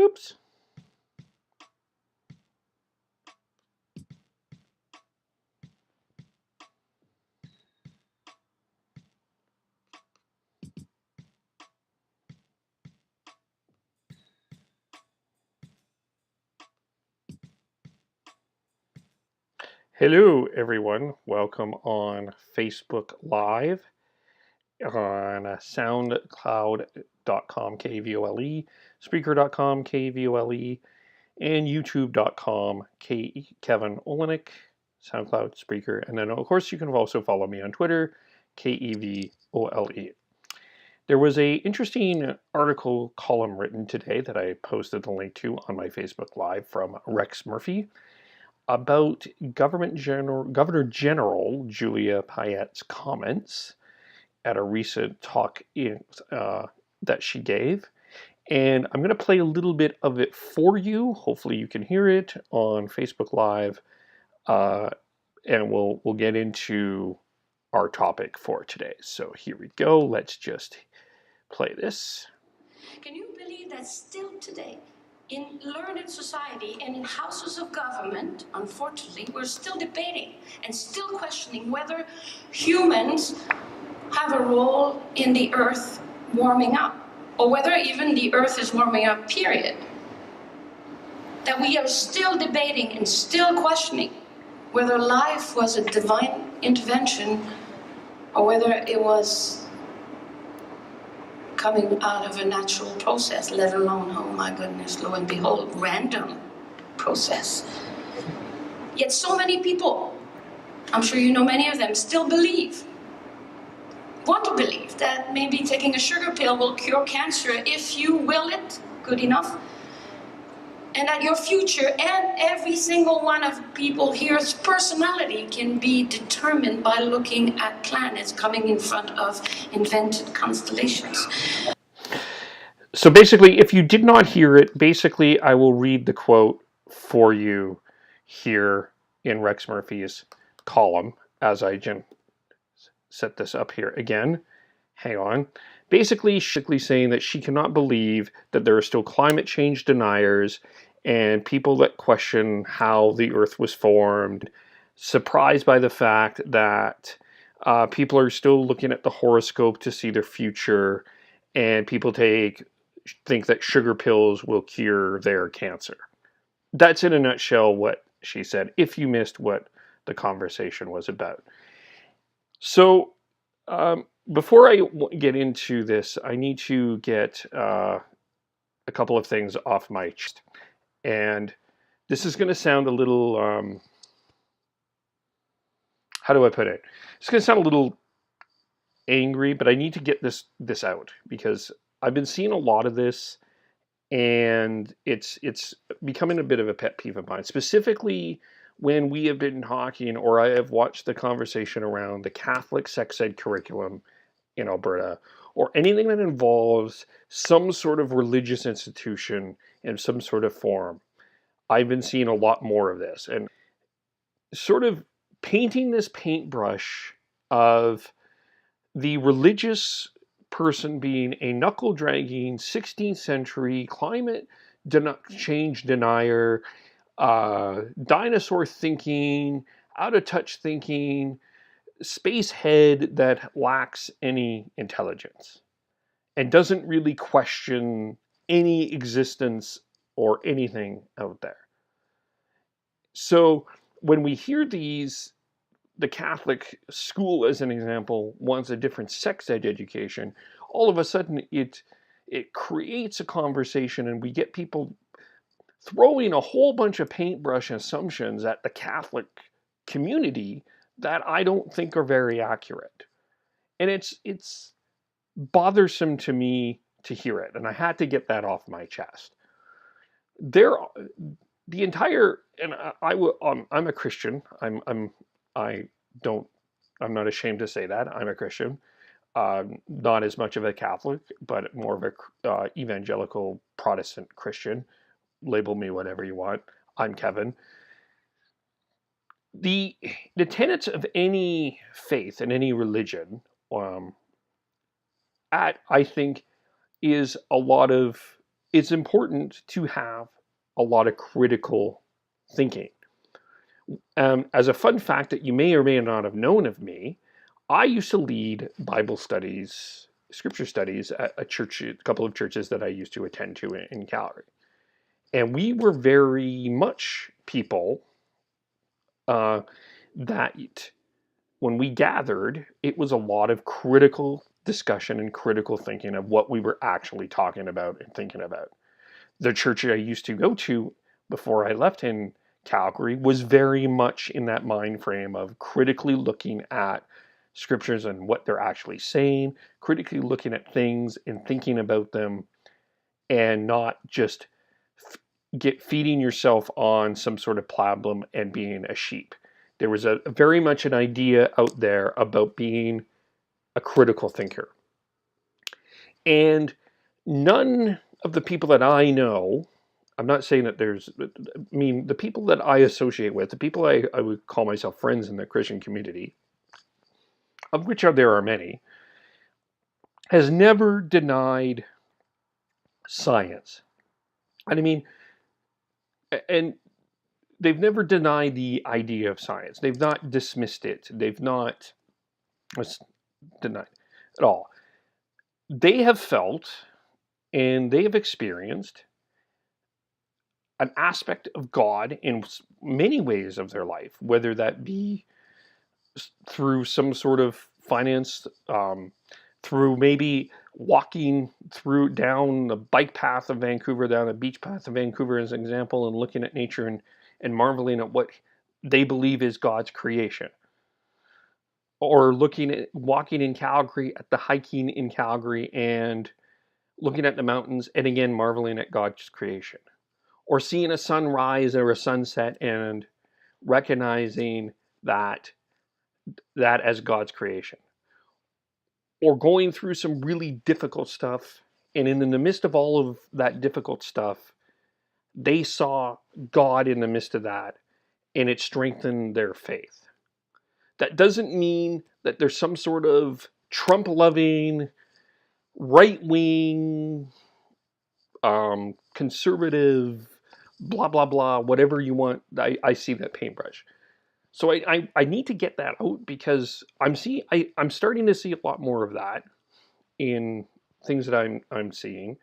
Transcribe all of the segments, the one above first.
Oops. Hello, everyone. Welcome on Facebook Live, on soundcloud.com, KVOLE, Spreaker.com, KVOLE, and YouTube.com, Kevin Olenick, SoundCloud, Spreaker. And then, of course, you can also follow me on Twitter, KEVOLE. There was a interesting article column written today that I posted the link to on my Facebook Live from Rex Murphy about Governor General Julia Payette's comments at a recent talk that she gave. And I'm going to play a little bit of it for you. Hopefully you can hear it on Facebook Live. And we'll get into our topic for today. So here we go. Let's just play this. Can you believe that still today, in learned society and in houses of government, unfortunately, we're still debating and still questioning whether humans have a role in the earth warming up, or whether even the earth is warming up, period. That we are still debating and still questioning whether life was a divine intervention or whether it was coming out of a natural process, let alone, oh my goodness, lo and behold, random process. Yet so many people, I'm sure you know many of them, still want to believe that maybe taking a sugar pill will cure cancer if you will it good enough, and that your future and every single one of people here's personality can be determined by looking at planets coming in front of invented constellations. So basically, if you did not hear it, basically I will read the quote for you here in Rex Murphy's column as I set this up here again. Hang on. Basically saying that she cannot believe that there are still climate change deniers and people that question how the Earth was formed, surprised by the fact that people are still looking at the horoscope to see their future, and people think that sugar pills will cure their cancer. That's in a nutshell what she said, if you missed what the conversation was about. So before I get into this, I need to get a couple of things off my chest. And this is going to sound a little, how do I put it? It's going to sound a little angry, but I need to get this out because I've been seeing a lot of this, and it's becoming a bit of a pet peeve of mine, specifically when we have been talking, or I have watched the conversation around the Catholic sex ed curriculum in Alberta, or anything that involves some sort of religious institution in some sort of form. I've been seeing a lot more of this, and sort of painting this paintbrush of the religious person being a knuckle-dragging 16th century climate change denier, dinosaur thinking, out-of-touch thinking, space head that lacks any intelligence and doesn't really question any existence or anything out there. So when we hear these, the Catholic school, as an example, wants a different sex ed education, all of a sudden it creates a conversation, and we get people throwing a whole bunch of paintbrush assumptions at the Catholic community that I don't think are very accurate. And it's bothersome to me to hear it, and I had to get that off my chest. The entire, and I'm a Christian. I'm not ashamed to say that I'm a Christian. Not as much of a Catholic, but more of a evangelical Protestant Christian. Label me whatever you want. I'm Kevin. The tenets of any faith and any religion, I think, is a lot of it's important to have a lot of critical thinking. As a fun fact that you may or may not have known of me, I used to lead Bible studies, scripture studies at a church, a couple of churches that I used to attend to in Calgary. And we were very much people that when we gathered, it was a lot of critical discussion and critical thinking of what we were actually talking about and thinking about. The church I used to go to before I left in Calgary was very much in that mind frame of critically looking at scriptures and what they're actually saying, critically looking at things and thinking about them, and not just feeding yourself on some sort of problem and being a sheep. There was a very much an idea out there about being a critical thinker. And none of the people that I know, I'm not saying that the people that I associate with, the people I would call myself friends in the Christian community, of which there are many, has never denied science. And I mean, and they've never denied the idea of science. They've not dismissed it. They've not denied at all. They have felt and they have experienced an aspect of God in many ways of their life, whether that be through some sort of finance, through maybe walking down the bike path of Vancouver, down the beach path of Vancouver as an example, and looking at nature and marveling at what they believe is God's creation. Or walking in Calgary, at the hiking in Calgary and looking at the mountains and again marveling at God's creation. Or seeing a sunrise or a sunset and recognizing that as God's creation. Or going through some really difficult stuff, and in the midst of all of that difficult stuff, they saw God in the midst of that, and it strengthened their faith. That doesn't mean that there's some sort of Trump-loving, right-wing, conservative, blah, blah, blah, whatever you want. I see that paintbrush. So I need to get that out because I'm starting to see a lot more of that in things that I'm seeing.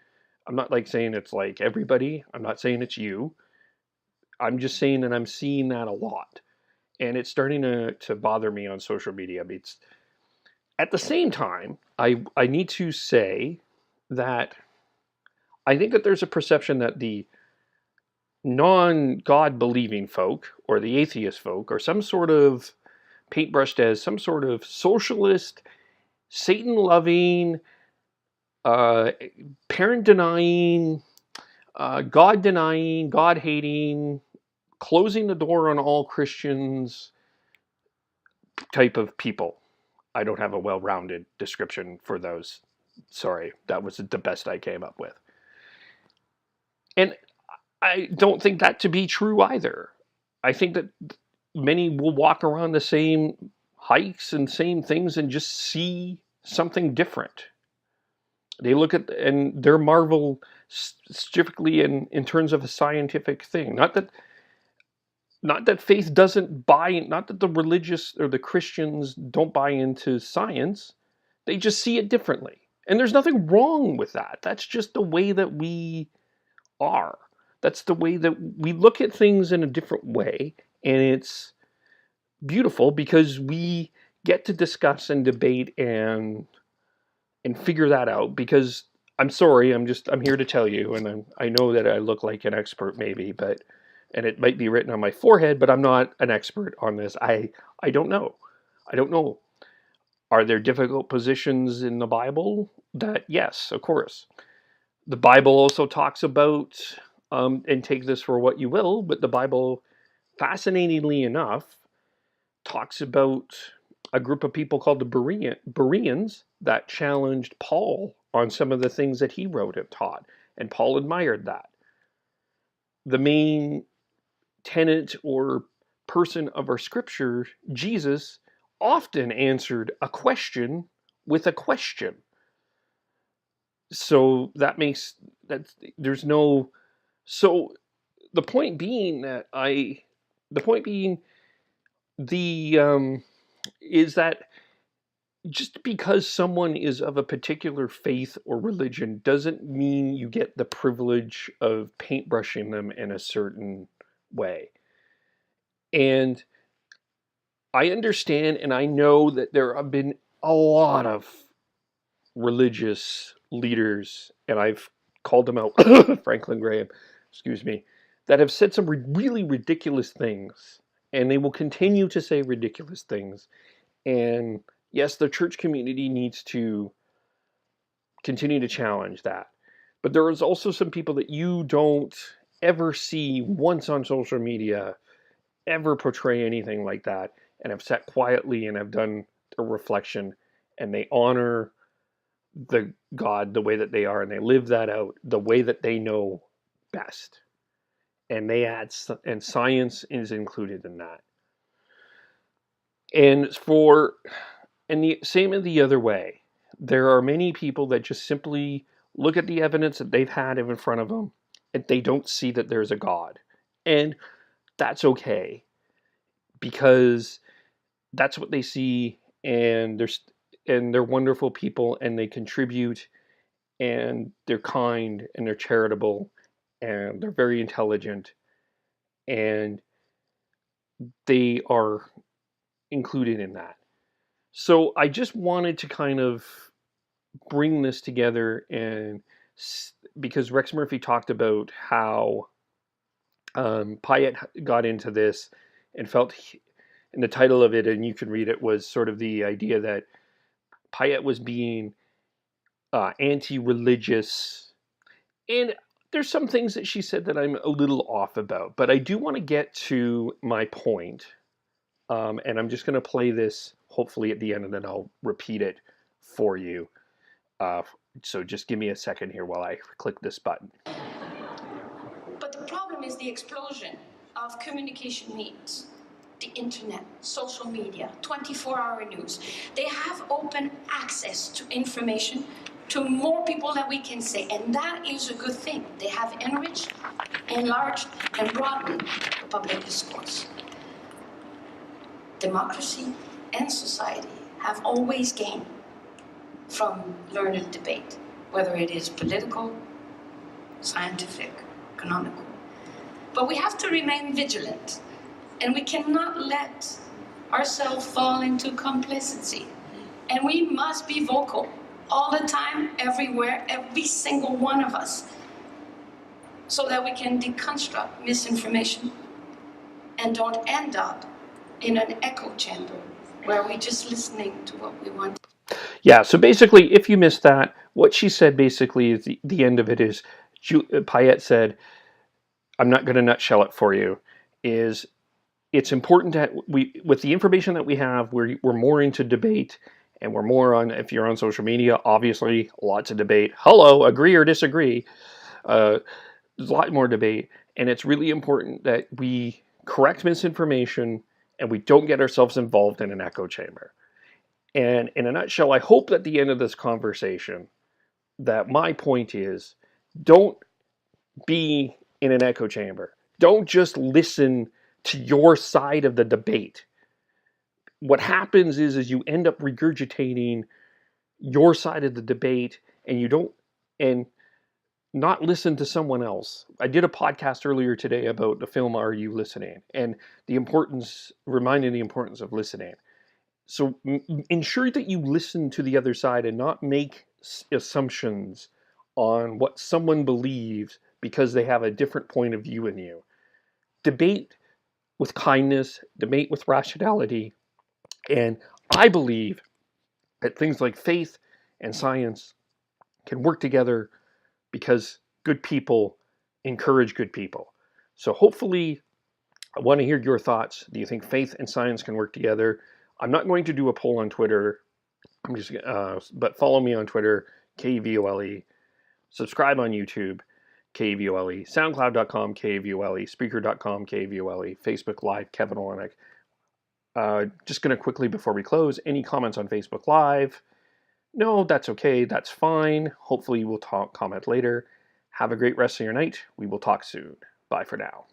I'm not like saying it's like everybody. I'm not saying it's you. I'm just saying that I'm seeing that a lot. And it's starting to bother me on social media. At the same time, I need to say that I think that there's a perception that the non-God believing folk or the atheist folk are some sort of paintbrushed as some sort of socialist, Satan-loving, parent-denying, God-denying, God-hating, closing the door on all Christians type of people. I don't have a well-rounded description for those. Sorry, that was the best I came up with. And I don't think that to be true either. I think that many will walk around the same hikes and same things and just see something different. They look at and they're marvel strictly in terms of a scientific thing. Not that faith doesn't buy, not that the religious or the Christians don't buy into science. They just see it differently. And there's nothing wrong with that. That's just the way that we are. That's the way that we look at things in a different way. And it's beautiful because we get to discuss and debate and figure that out. Because I'm sorry, I'm here to tell you, and I know that I look like an expert maybe, and it might be written on my forehead, but I'm not an expert on this. I don't know. I don't know. Are there difficult positions in the Bible? That, yes, of course. The Bible also talks about, and take this for what you will, but the Bible, fascinatingly enough, talks about a group of people called the Bereans that challenged Paul on some of the things that he wrote and taught, and Paul admired that. The main tenet or person of our scripture, Jesus, often answered a question with a question. So that makes that there's no so the point being that I the point being the is that just because someone is of a particular faith or religion doesn't mean you get the privilege of paintbrushing them in a certain way. And I understand and I know that there have been a lot of religious leaders, and I've called them out, Franklin Graham, excuse me, that have said some really ridiculous things, and they will continue to say ridiculous things. And yes, the church community needs to continue to challenge that. But there is also some people that you don't ever see once on social media ever portray anything like that, and have sat quietly and have done a reflection, and they honor the God the way that they are, and they live that out the way that they know best. And they add, and science is included in that. And the same in the other way. There are many people that just simply look at the evidence that they've had in front of them, and they don't see that there's a God. And that's okay, because that's what they see, and they're wonderful people, and they contribute, and they're kind, and they're charitable, and they're very intelligent, and they are included in that. So I just wanted to kind of bring this together, and because Rex Murphy talked about how Payette got into this and felt, and the title of it, and you can read it, was sort of the idea that Payette was being anti-religious. And there's some things that she said that I'm a little off about, but I do want to get to my point. And I'm just going to play this hopefully at the end, and then I'll repeat it for you. So just give me a second here while I click this button. But the problem is the explosion of communication means. The internet, social media, 24-hour news. They have open access to information to more people than we can say, and that is a good thing. They have enriched, enlarged, and broadened the public discourse. Democracy and society have always gained from learned debate, whether it is political, scientific, economical. But we have to remain vigilant, and we cannot let ourselves fall into complacency. And we must be vocal all the time, everywhere, every single one of us, so that we can deconstruct misinformation and don't end up in an echo chamber where we're just listening to what we want. Yeah, so basically, if you missed that, what she said basically is the end of it is, Payette said, I'm not going to nutshell it for you, is it's important that with the information that we have, we're more into debate, and we're more on, if you're on social media, obviously, lots of debate. Hello, agree or disagree. There's a lot more debate, and it's really important that we correct misinformation and we don't get ourselves involved in an echo chamber. And in a nutshell, I hope at the end of this conversation that my point is, don't be in an echo chamber. Don't just listen to your side of the debate. What happens is you end up regurgitating your side of the debate, and you don't, and not listen to someone else. I did a podcast earlier today about the film Are You Listening? And reminding the importance of listening. So ensure that you listen to the other side and not make assumptions on what someone believes because they have a different point of view than you. Debate with kindness, debate with rationality, and I believe that things like faith and science can work together because good people encourage good people. So hopefully, I want to hear your thoughts. Do you think faith and science can work together? I'm not going to do a poll on Twitter. But follow me on Twitter, KVOLE. Subscribe on YouTube, KVOLE. Soundcloud.com, KVOLE. Spreaker.com, KVOLE. Facebook Live, Kevin Olenick. Just going to quickly, before we close, any comments on Facebook Live? No, that's okay. That's fine. Hopefully you will comment later. Have a great rest of your night. We will talk soon. Bye for now.